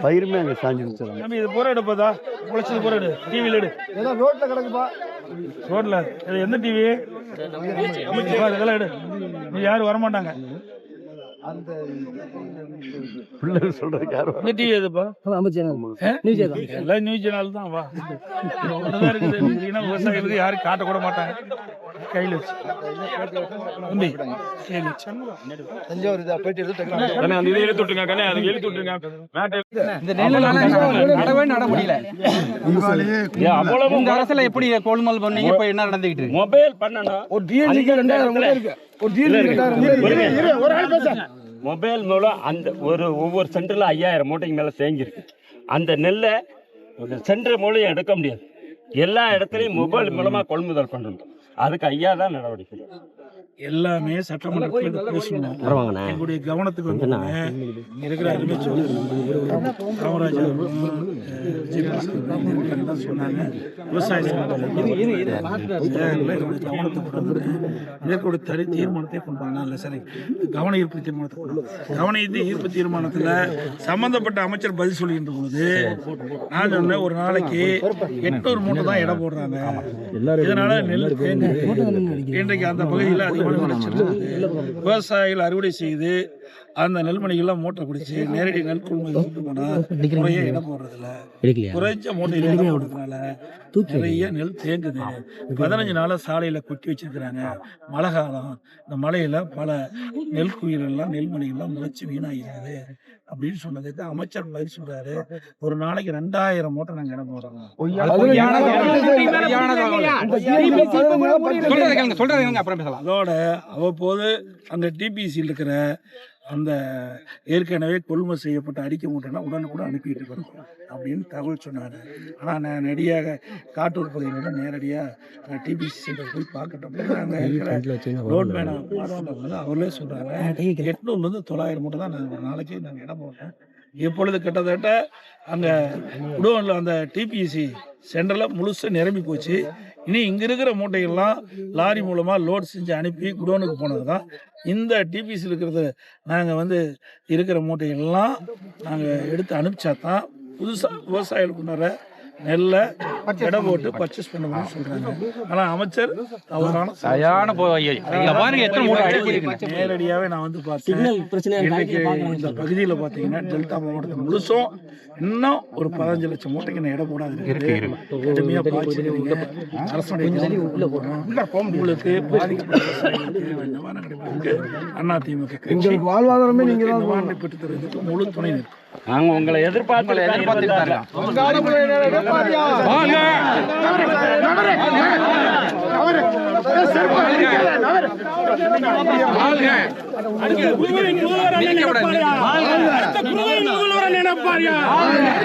பயிருமே அங்க சாஞ்சி இது போற எடுப்பதா முளைச்சது போற எடு டிவில எடு ஏதோ ரோட்ல கிடக்குப்பா ரோட்ல எந்த டிவி இதெல்லாம் எடு நீ யாரும் வரமாட்டாங்க அந்த பிள்ளைகள் சொல்றதுக்கு யாரும் இந்த டிவி எதுப்பா எல்லாம் நியூஸ் சேனல் தான் வா இருக்குது விவசாயிகளுக்கு யாரும் காட்ட கூட மாட்டாங்க கையில் வச்சு தஞ்சாவூர் இதை போயிட்டு எடுத்துட்டுங்க நட முடியல அவ்வளவு உங்க அரசுல எப்படி கொள்முதல் பண்ணீங்க இப்ப என்ன நடந்துகிட்டு மொபைல் பண்ணணும் ஒரு டிஎன்ஜி 2000 இருக்கு ஒரு டிஎன்ஜி மொபைல் மூலம் அந்த ஒவ்வொரு சென்டர்ல 5000 மூட்டைக்கு மேல தேங்கிருக்கு அந்த நெல்லை சென்டர் மூலம் எடுக்க முடியாது எல்லா இடத்துலையும் மொபைல் மூலமா கொள்முதல் பண்ணணும் அதுக்கு ஐயா தான் நடவடிக்கை எல்லாமே சட்டமன்றத்தில் பேசணும் எங்களுடைய கவனத்துக்கு வந்து இருக்கிற அருமை காமராஜர் சொன்னாங்க விவசாய கவனத்துக்கு தனி தீர்மானத்தை கொண்டாங்க இல்லை சரி கவன ஈர்ப்பு தீர்மானத்தை கொண்டாங்க கவன ஈர்ப்பு தீர்மானத்தில் சம்பந்தப்பட்ட அமைச்சர் பதில் சொல்லின்ற பொழுது நான் சொன்னேன் ஒரு நாளைக்கு 800 மூட்டை தான் இடம் போடுறாங்க இதனால நெல் இன்றைக்கு அந்த பகுதியில் அதிகமான விவசாயிகள் அறுவடை செய்து அந்த நெல்மணிகள்லாம் மூட்டை பிடிச்சி நேரடி நெல் கொள்முதல் போனால் இடம் போடுறதில்ல குறைஞ்ச மூட்டையில் இடம் போடுறதுனால நிறைய நெல் தேங்குது 15 நாளாக சாலையில் கொட்டி வச்சிருக்கிறாங்க மழை காலம் இந்த மழையில் பல நெல் குயிலெல்லாம் நெல்மணிகள்லாம் முளைச்சி வீணாகிறது அப்படின்னு சொன்னதுக்கு அமைச்சர் பதில் சொல்றாரு ஒரு நாளைக்கு 2000 மூட்டை நாங்கள் இடம் போடுறோம் அதோட அவ்வப்போது அந்த டிபிசியில் இருக்கிற அந்த ஏற்கனவே கொள்முதல் செய்யப்பட்ட அறிக்கை மூட்டைனா உடனுக்குடன் அனுப்பிட்டு இருக்கணும் அப்படின்னு தகவல் சொன்னார். ஆனால் நான் நேரடியாக காட்டூர் பகுதியில நேரடியாக டிபிசி சென்டர் போய் பார்க்கட்டும் நாங்கள் ரோட் மேனை வந்து அவர்களே சொல்கிறாங்க 800 to 900 மூட்டை தான் நாங்கள் ஒரு நாளைக்கு நாங்கள் இடம் போட்டோம். இப்பொழுது கிட்டத்தட்ட அந்த குடோனில் அந்த டிபிசி சென்டரில் முழுசாக நிரம்பி போச்சு. இனி இங்கே இருக்கிற மூட்டைகள்லாம் லாரி மூலமாக லோட் செஞ்சு அனுப்பி குடோனுக்கு போனது தான். இந்த டிபிசி இருக்கிறது நாங்கள் வந்து இருக்கிற மூட்டைகள்லாம் நாங்கள் எடுத்து அனுப்பிச்சா தான் புதுசாக விவசாயிகளுக்கு உணர நெல்லை இடம் போட்டு பர்ச்சேஸ் பண்ணணும்னு சொல்றாங்க. ஆனால் அமைச்சர் நேரடியாகவே நான் வந்து பார்த்தேன். இன்னைக்கு இந்த பகுதியில் பார்த்தீங்கன்னா டெல்டா மாவட்டத்தில் முழுசும் இன்னும் ஒரு 15 லட்சம் மூட்டைக்கு நான் இடம் போடாது கடுமையாக பாய்ச்சிருக்கீங்க. அரசுடைய உங்களுக்கு அண்ணா திமுக வாழ்வாதாரமே நீங்கள் பெற்று தருவதற்கு முழு துணை நிற்கும். நாங்க உங்களை எதிர்பார்த்து